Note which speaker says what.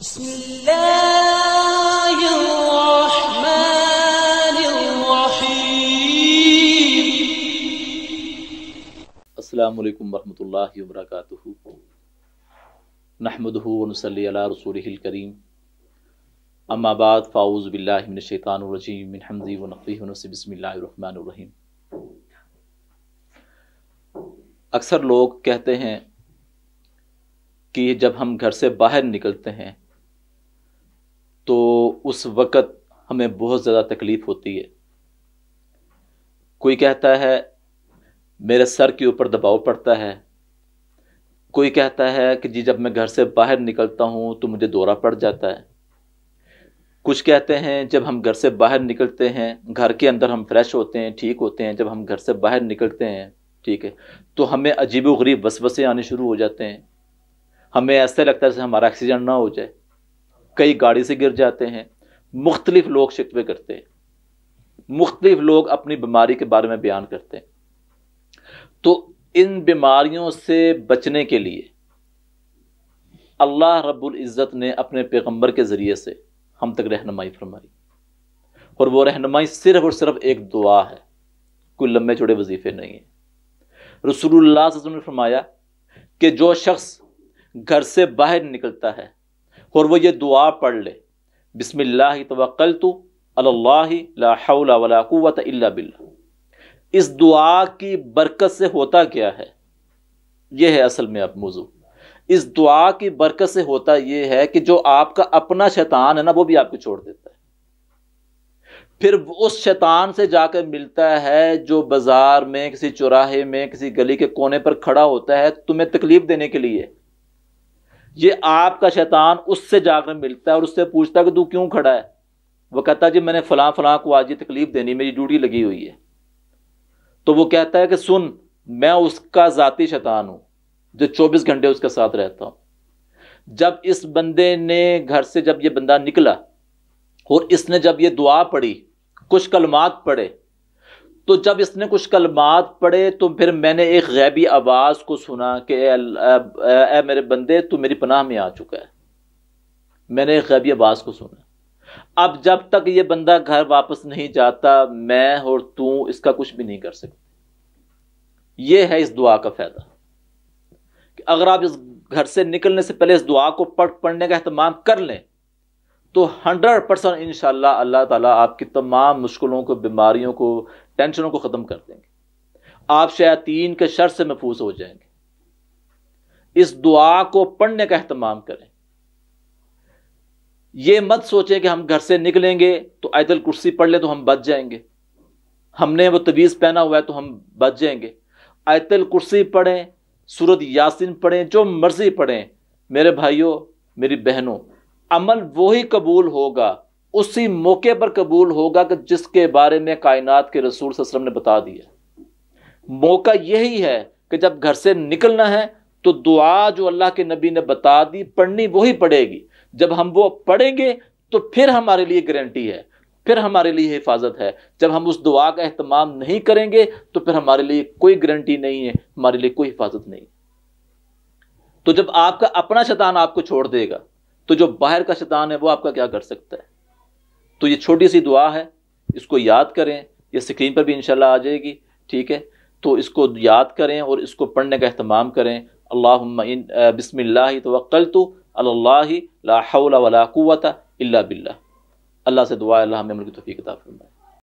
Speaker 1: بسم اللہ الرحمن الرحیم۔
Speaker 2: السلام علیکم ورحمۃ اللہ وبرکاتہ۔ نحمدہ ونصلی علی رسولہ الکریم، اما بعد فاعوذ باللہ من الشیطان الرجیم من حمزہ ونفخہ ونفثہ، بسم اللہ الرحمن الرحیم۔ اکثر لوگ کہتے ہیں کہ جب ہم گھر سے باہر نکلتے ہیں تو اس وقت ہمیں بہت زیادہ تکلیف ہوتی ہے۔ کوئی کہتا ہے میرے سر کے اوپر دباؤ پڑتا ہے، کوئی کہتا ہے کہ جی جب میں گھر سے باہر نکلتا ہوں تو مجھے دورہ پڑ جاتا ہے۔ کچھ کہتے ہیں جب ہم گھر سے باہر نکلتے ہیں، گھر کے اندر ہم فریش ہوتے ہیں، ٹھیک ہوتے ہیں، جب ہم گھر سے باہر نکلتے ہیں، ٹھیک ہے، تو ہمیں عجیب و غریب وسوسے آنے شروع ہو جاتے ہیں۔ ہمیں ایسا لگتا ہے جیسے ہمارا ایکسیڈنٹ نہ ہو جائے، کئی گاڑی سے گر جاتے ہیں، مختلف لوگ شکوے کرتے ہیں، مختلف لوگ اپنی بیماری کے بارے میں بیان کرتے ہیں۔ تو ان بیماریوں سے بچنے کے لیے اللہ رب العزت نے اپنے پیغمبر کے ذریعے سے ہم تک رہنمائی فرمائی، اور وہ رہنمائی صرف اور صرف ایک دعا ہے، کوئی لمبے چوڑے وظیفے نہیں ہیں۔ رسول اللہ صلی اللہ علیہ وسلم نے فرمایا کہ جو شخص گھر سے باہر نکلتا ہے اور وہ یہ دعا پڑھ لے، بسم اللہ توکلت علی اللہ لا حول ولا قوۃ الا باللہ، اس دعا کی برکت سے ہوتا کیا ہے؟ یہ ہے اصل میں اب موضوع۔ اس دعا کی برکت سے ہوتا یہ ہے کہ جو آپ کا اپنا شیطان ہے نا، وہ بھی آپ کو چھوڑ دیتا ہے۔ پھر اس شیطان سے جا کر ملتا ہے جو بازار میں، کسی چوراہے میں، کسی گلی کے کونے پر کھڑا ہوتا ہے تمہیں تکلیف دینے کے لیے۔ یہ آپ کا شیطان اس سے جا کر ملتا ہے اور اس سے پوچھتا ہے کہ تو کیوں کھڑا ہے؟ وہ کہتا ہے جی میں نے فلاں فلاں کو آج یہ تکلیف دینی، میری ڈیوٹی لگی ہوئی ہے۔ تو وہ کہتا ہے کہ سن، میں اس کا ذاتی شیطان ہوں جو 24 گھنٹے اس کے ساتھ رہتا ہوں۔ جب اس بندے نے گھر سے، جب یہ بندہ نکلا اور اس نے جب یہ دعا پڑھی، کچھ کلمات پڑھے، تو جب اس نے کچھ کلمات پڑھے تو پھر میں نے ایک غیبی آواز کو سنا کہ اے میرے بندے تو میری پناہ میں آ چکا ہے۔ میں نے ایک غیبی آواز کو سنا۔ اب جب تک یہ بندہ گھر واپس نہیں جاتا، میں اور تو اس کا کچھ بھی نہیں کر سکتے۔ یہ ہے اس دعا کا فائدہ کہ اگر آپ اس گھر سے نکلنے سے پہلے اس دعا کو پڑھنے کا اہتمام کر لیں تو 100% انشاءاللہ اللہ تعالیٰ آپ کی تمام مشکلوں کو، بیماریوں کو، ٹینشنوں کو ختم کر دیں گے۔ آپ شیاطین کے شر سے محفوظ ہو جائیں گے۔ اس دعا کو پڑھنے کا اہتمام کریں۔ یہ مت سوچیں کہ ہم گھر سے نکلیں گے تو آیت الکرسی پڑھ لیں تو ہم بچ جائیں گے، ہم نے وہ تعویذ پہنا ہوا ہے تو ہم بچ جائیں گے۔ آیت الکرسی پڑھیں، سورۃ یاسین پڑھیں، جو مرضی پڑھیں، میرے بھائیوں، میری بہنوں، عمل وہی قبول ہوگا، اسی موقع پر قبول ہوگا کہ جس کے بارے میں کائنات کے رسول صلی اللہ علیہ وسلم نے بتا دیا۔ موقع یہی ہے کہ جب گھر سے نکلنا ہے تو دعا جو اللہ کے نبی نے بتا دی پڑھنی وہی پڑے گی۔ جب ہم وہ پڑھیں گے تو پھر ہمارے لیے گارنٹی ہے، پھر ہمارے لیے حفاظت ہے۔ جب ہم اس دعا کا اہتمام نہیں کریں گے تو پھر ہمارے لیے کوئی گارنٹی نہیں ہے، ہمارے لیے کوئی حفاظت نہیں۔ تو جب آپ کا اپنا شیطان آپ کو چھوڑ دے گا تو جو باہر کا شیطان ہے وہ آپ کا کیا کر سکتا ہے؟ تو یہ چھوٹی سی دعا ہے، اس کو یاد کریں، یہ اسکرین پر بھی انشاءاللہ آ جائے گی، ٹھیک ہے؟ تو اس کو یاد کریں اور اس کو پڑھنے کا اہتمام کریں۔ اللہم بسم اللہ توکلت علی اللہ لا حول ولا قوۃ الا باللہ۔ اللہ سے دعا ہے اللہ ہمیں عمل کی توفیق عطا فرمائے۔